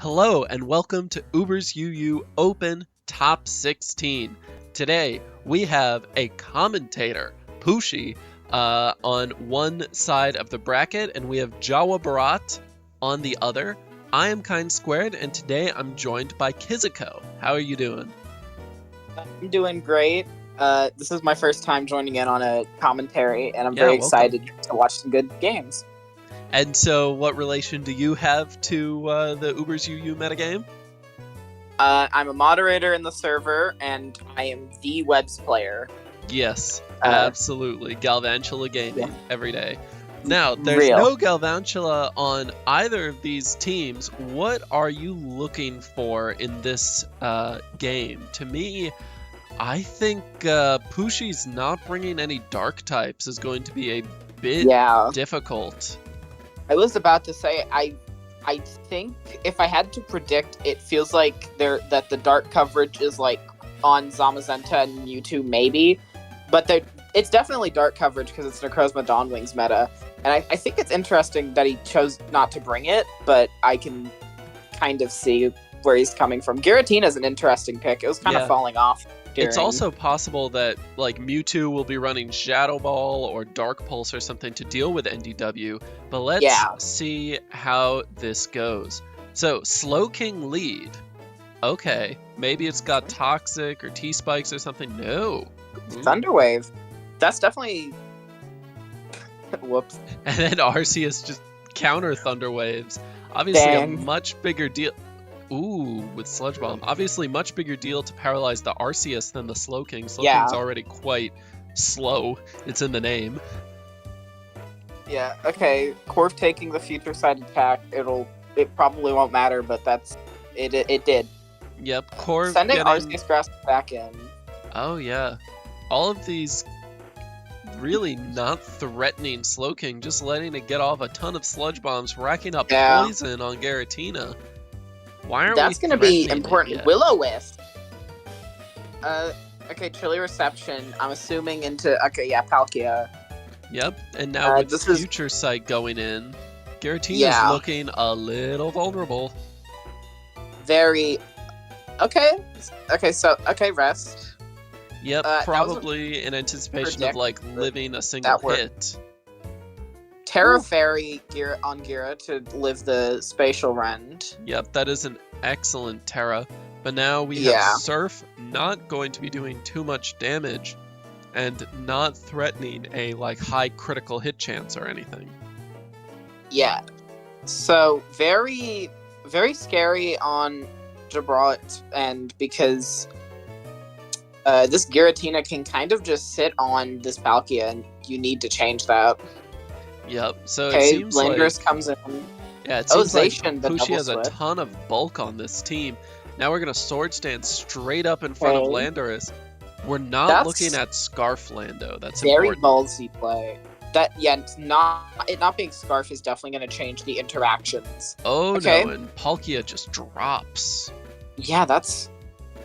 Hello and welcome to Uber's UU Open Top 16. Today we have a commentator, Pushi, on one side of the bracket, and we have Jawabarat on the other. I am Kind Squared, and today I'm joined by Kizuko. How are you doing? I'm doing great. This is my first time joining in on a commentary, and I'm Yeah, very welcome. excited to watch some good games. And so, what relation do you have to the Uber's UU metagame? I'm a moderator in the server, and I am the webs player. Yes, absolutely. Galvantula gaming every day. Now, there's Real. no Galvantula on either of these teams. What are you looking for in this game? To me, I think Pushi's not bringing any dark types is going to be a bit difficult. I was about to say, I think if I had to predict, it feels like that the dark coverage is like on Zamazenta and Mewtwo maybe, but it's definitely dark coverage because it's Necrozma Dawnwing's meta, and I think it's interesting that he chose not to bring it, but I can kind of see where he's coming from. Giratina is an interesting pick. It was kind of falling off. It's also possible that like Mewtwo will be running Shadow Ball or Dark Pulse or something to deal with NDW, but let's see how this goes. So, Slowking lead. Okay, maybe it's got Toxic or T-Spikes or something. No. Thunderwave. That's definitely... Whoops. And then Arceus just counter Thunderwaves. Obviously a much bigger deal... Ooh, with Sludge Bomb. Obviously, much bigger deal to paralyze the Arceus than the Slowking. Slowking's already quite slow. It's in the name. Yeah, okay. Corv taking the future side attack. It probably won't matter, but it did. Yep, Corv sending Arceus Grasp back in. Oh, yeah. All of these really not threatening Slowking, just letting it get off a ton of Sludge Bombs, racking up poison on Giratina. Why aren't That's going to be important. Will-O-Wisp. Okay, Chilly Reception. I'm assuming into... Okay, yeah, Palkia. Yep, and now with Future Sight going in, Giratina's looking a little vulnerable. Very... Okay. Okay, so... Okay, Rest. Yep, probably in anticipation of, like, living a single hit. Terra Fairy on Gira to live the Spatial Rend. Yep, that is an excellent Terra. But now we have Surf not going to be doing too much damage and not threatening a like high critical hit chance or anything. Yeah. So very, very scary on Jawabarat, and because this Giratina can kind of just sit on this Palkia, and you need to change that. Yep, so it seems Landorus like... comes in. Yeah, it seems like Pushi has a ton of bulk on this team. Now we're going to Sword Stand straight up in front of Landorus. We're not looking at Scarf Lando. That's very important. ballsy play. It not being Scarf is definitely going to change the interactions. Oh no, and Palkia just drops. Yeah, that's...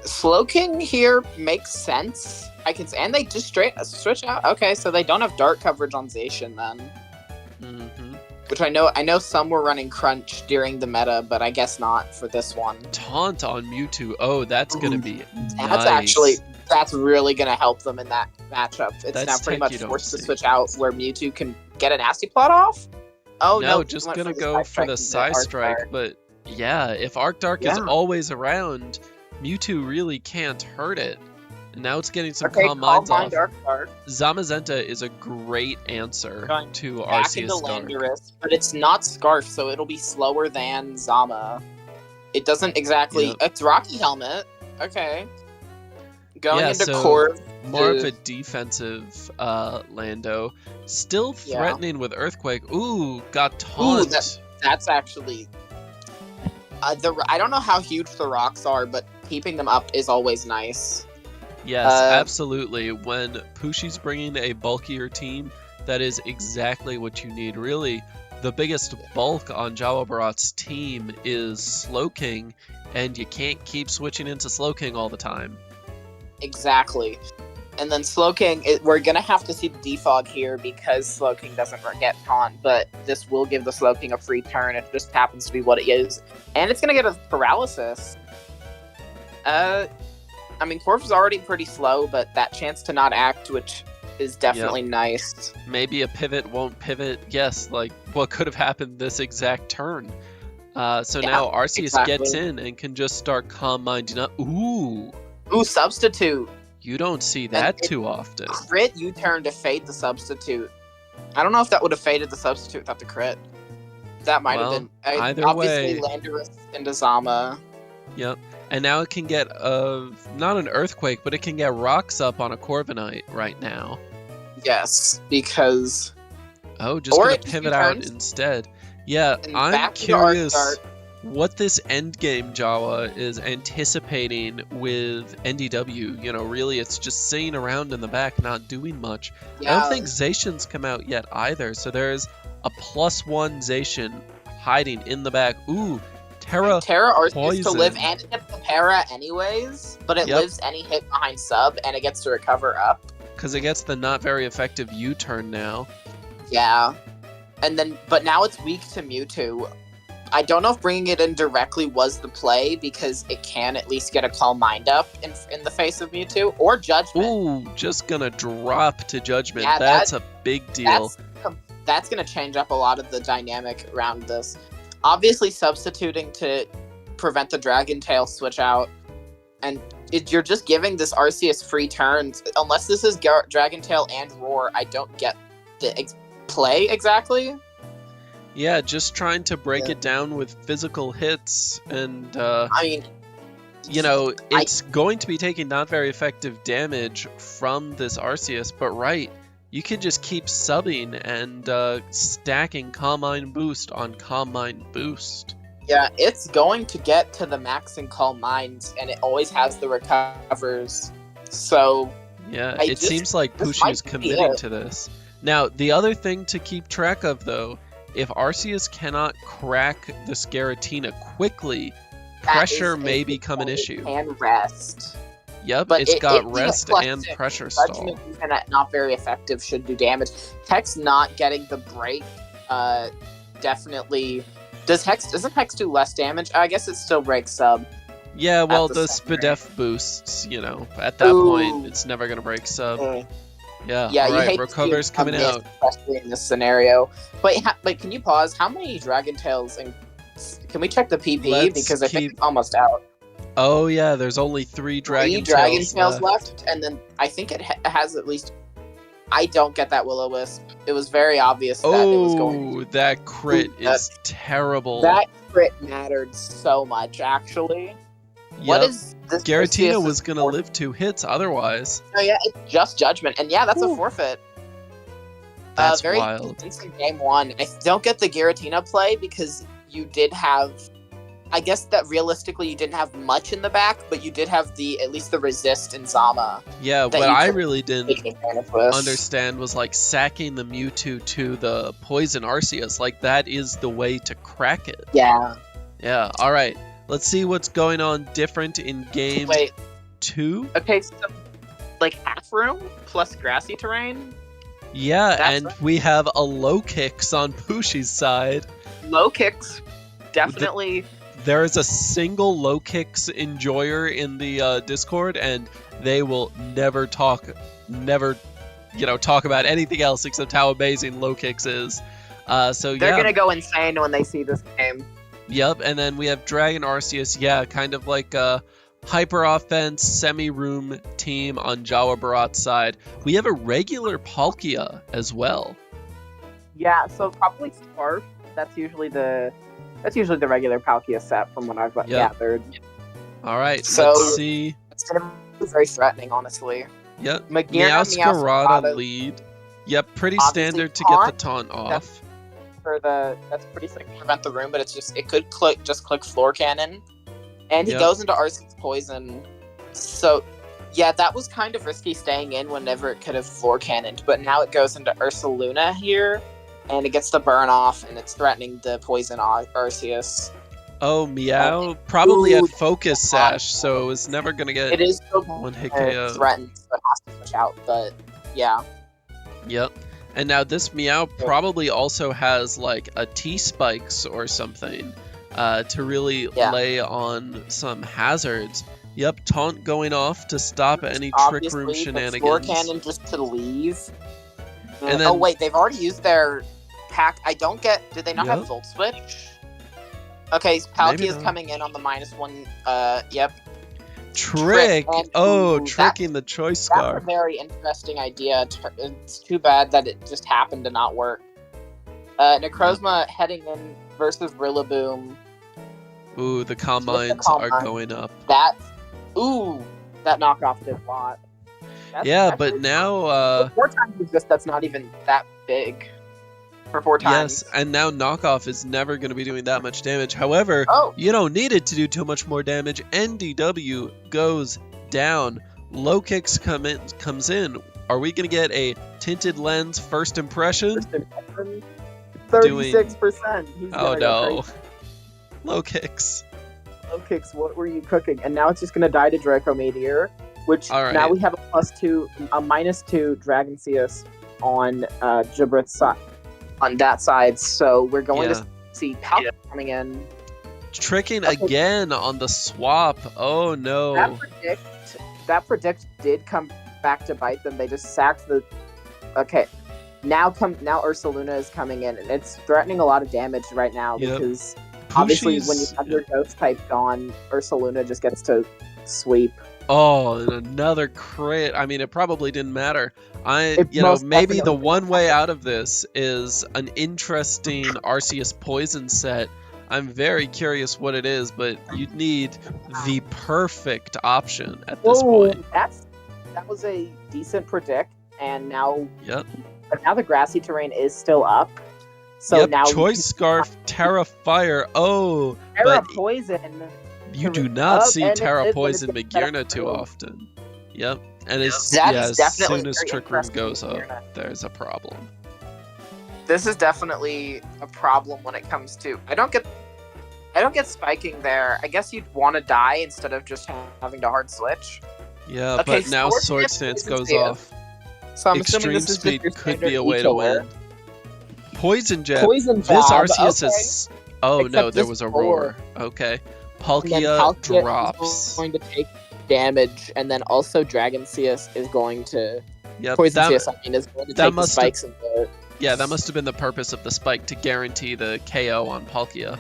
Slowking here makes sense. And they just switch out. Okay, so they don't have dark coverage on Zacian then. Which I know some were running Crunch during the meta, but I guess not for this one. Taunt on Mewtwo. Oh, that's gonna be nice. That's really gonna help them in that matchup. It's now pretty much forced to switch out where Mewtwo can get a Nasty Plot off. Oh no, just gonna go for the Psy Strike. But yeah, if Arc Dark is always around, Mewtwo really can't hurt it. And now it's getting some Calm Minds off. Zamazenta is a great answer to Arceus Dark. But it's not Scarf, so it'll be slower than Zama. It doesn't exactly... It's Rocky Helmet. Okay. Going into Corv. More of a defensive Lando. Still threatening with Earthquake. Ooh, got Taunt. Ooh, that's actually... I don't know how huge the rocks are, but keeping them up is always nice. Yes, absolutely. When Pushi's bringing a bulkier team, that is exactly what you need. Really, the biggest bulk on Jawabarat's team is Slowking, and you can't keep switching into Slowking all the time. Exactly. And then Slowking, we're going to have to see the defog here because Slowking doesn't get taunt, but this will give the Slowking a free turn. It just happens to be what it is. And it's going to get a paralysis. I mean, Corpse is already pretty slow, but that chance to not act, which is definitely nice. Maybe a pivot won't pivot. Yes, like what could have happened this exact turn. So now Arceus gets in and can just start calm minding up. Ooh, substitute. You don't see that too often. Crit U-turn to fade the substitute. I don't know if that would have faded the substitute without the crit. That might have been. Either obviously, way. Landorus into Zama. Yep. And now it can get not an earthquake, but it can get rocks up on a Corviknight right now. Yes, because. Oh, just gonna pivot out instead. Yeah, I'm curious what this endgame Jawa is anticipating with NDW. You know, really, it's just sitting around in the back, not doing much. Yeah. I don't think Zacian's come out yet either, so there's a +1 Zacian hiding in the back. Ooh, Terra Arceus to live, and it gets the para anyways, but it lives any hit behind sub, and it gets to recover up. Because it gets the not very effective U-turn now. Yeah. And then, but now it's weak to Mewtwo. I don't know if bringing it in directly was the play, because it can at least get a Calm Mind up in the face of Mewtwo, or Judgment. Ooh, just gonna drop to Judgment. Yeah, that's a big deal. That's gonna change up a lot of the dynamic around this. Obviously, substituting to prevent the Dragon Tail switch out, and you're just giving this Arceus free turns. Unless this is Dragon Tail and Roar, I don't get the play exactly. Yeah, just trying to break it down with physical hits, and I mean, you know, it's going to be taking not very effective damage from this Arceus, but you can just keep subbing and stacking Calm Mind boost on Calm Mind boost. Yeah, it's going to get to the max in Calm Minds, and it always has the recovers. So yeah, it seems like Pushi's committing to this. Now, the other thing to keep track of, though, if Arceus cannot crack the Giratina quickly, pressure may become an issue. And rest. Yep, but it's got rest and pressure stall. Judgment, even at not very effective, should do damage. Hex not getting the break, definitely. Doesn't Hex do less damage? I guess it still breaks sub. Yeah, well, the Spadef boosts, you know, at that point, it's never gonna break sub. Yeah, alright, Recover's coming out. Especially in this scenario. But can you pause? How many Dragon Tails? Can we check the PP? Because I think it's almost out. Oh yeah, there's only 3 Dragon Tails left. And then I think it has at least... I don't get that Will-O-Wisp. It was very obvious that it was going to... that crit is terrible. That crit mattered so much, actually. Yep. What is this? Giratina was going to live 2 hits otherwise. Oh yeah, it's just Judgment. And yeah, that's a forfeit. That's very wild. Instant game 1. I don't get the Giratina play because you did have... I guess that realistically you didn't have much in the back, but you did have at least the resist in Zama. Yeah, what I really didn't understand was like sacking the Mewtwo to the Poison Arceus. Like that is the way to crack it. Yeah. Yeah, alright. Let's see what's going on different in game 2. Okay, so like half room plus grassy terrain? Yeah, and we have a low kicks on Pushi's side. Low kicks, definitely. There is a single low kicks enjoyer in the Discord, and they will never talk about anything else except how amazing low kicks is. So they're gonna go insane when they see this game. Yep, and then we have Dragon Arceus, kind of like a hyper offense semi-room team on Jawabarat's side. We have a regular Palkia as well. Yeah, so probably Scarf. That's usually the regular Palkia set from what I've gathered. All right, so let's see. It's gonna be very threatening, honestly. Yep, Meowscarada lead. Yep, pretty standard to get the taunt off. That's pretty sick to prevent the room, but it could click Floor Cannon, and he goes into Arceus Poison. So yeah, that was kind of risky staying in whenever it could have Floor Cannoned, but now it goes into Ursaluna here, and it gets the burn off, and it's threatening the Poison Arceus. Oh, Meow probably had Ooh, Focus Sash, so it was never gonna get it is so one hit KO. threatened, so it has to switch out. But yeah, Yep. And now this Meow probably also has like a T-Spikes or something to really Yeah. lay on some hazards. Yep, Taunt going off to stop any Trick Room obviously, but shenanigans. Floor Cannon just to leave. And then, oh wait, they've already used their pack. I don't get. Did they not Yep. have Volt Switch? Okay, Maybe Palkia's not. coming in on the -1. Yep. Trick! And, Oh, ooh, tricking the Choice That's a Scarf. very interesting idea. It's too bad that it just happened to not work. Necrozma heading in versus Rillaboom. Ooh, the Calm With the Minds Calm are Mind. going up. That knockoff did a lot. Yeah, but now, 4 times is just, that's not even that big for 4 times. yes, and now Knockoff is never going to be doing that much damage. However, Oh, you don't need it to do too much more damage. NDW goes down. Low Kicks comes in. Are we going to get a Tinted Lens first impression? 36%. He's Oh gonna go no. crazy. Low Kicks. Low Kicks, what were you cooking? And now it's just gonna die to Draco Meteor, which All right. now we have a -2 Dragon Seus on Jawabarat's side, on that side. So we're going to see Palkia coming in. Tricking again on the swap. Oh no. That predict did come back to bite them. They just sacked the. Okay, now Ursaluna is coming in, and it's threatening a lot of damage right now because obviously when you have your Ghost type gone, Ursaluna just gets to sweep. Oh, and another crit. I mean, it probably didn't matter. Maybe definitely the one way out of this is an interesting Arceus poison set. I'm very curious what it is, but you'd need the perfect option at this point. That was a decent predict, and now but now the grassy terrain is still up. So now Choice Scarf, Terra Fire. Oh, Terra but Poison. you do not see Terra Poison Magearna too often. Yep, and as soon as Trick Room goes up, there's a problem. This is definitely a problem when it comes to. I don't get spiking there. I guess you'd want to die instead of just having to hard switch. Yeah, okay, but now Sword Stance goes off. So I'm Extreme assuming this is Speed just could be a way to win. Poison Jab. Poison This Jab, Arceus is. Oh no, there was a roar. Okay. Palkia drops. Is going to take damage, and then also Dragon Seus is going to. Yep, Poison Seus, is going to take the spikes in there. Yeah, that must have been the purpose of the spike, to guarantee the KO on Palkia.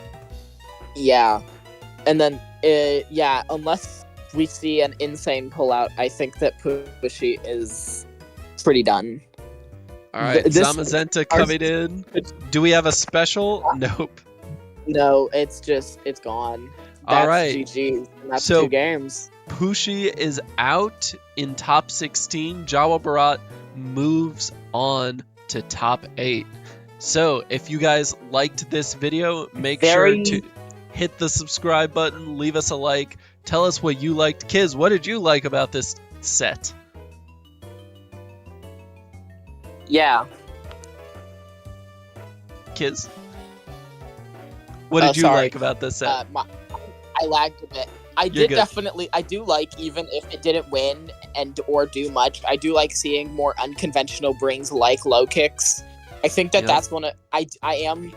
Yeah. And then, unless we see an insane pullout, I think that Pushy is pretty done. Alright, Zamazenta coming in. Do we have a special? Nope. No, it's gone. Alright. GG. And that's 2 games. Pushy is out in top 16. Jawabarat moves on to top 8. So, if you guys liked this video, make sure to hit the subscribe button, leave us a like, tell us what you liked. Kiz, what did you like about this set? Yeah. Kiz? What did you like about this set? I lagged a bit. I do like, even if it didn't win or do much, I do like seeing more unconventional brings like low kicks. I think that's one of I am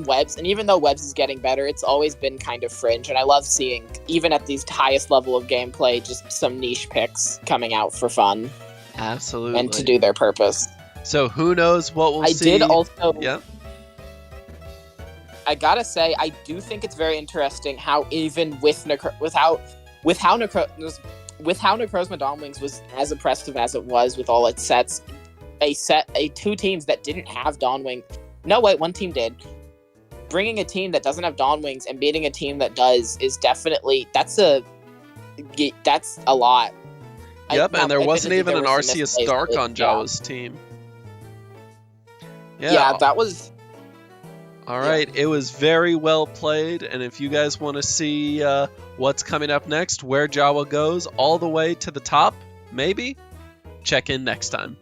Webs, and even though Webs is getting better, it's always been kind of fringe, and I love seeing, even at these highest level of gameplay, just some niche picks coming out for fun. Absolutely. And to do their purpose. So who knows what we'll see. I did also. Yeah. I gotta say, I do think it's very interesting how even with how Necrozma Dawn Wings was as impressive as it was with all its sets, 2 teams that didn't have Dawn Wing. No, wait, 1 team did. Bringing a team that doesn't have Dawn Wings and beating a team that does is definitely that's a lot. Yep, and there wasn't even an Arceus Dark on Jawa's team. Yeah, that was. Alright, it was very well played, and if you guys want to see what's coming up next, where Jawa goes all the way to the top, maybe, check in next time.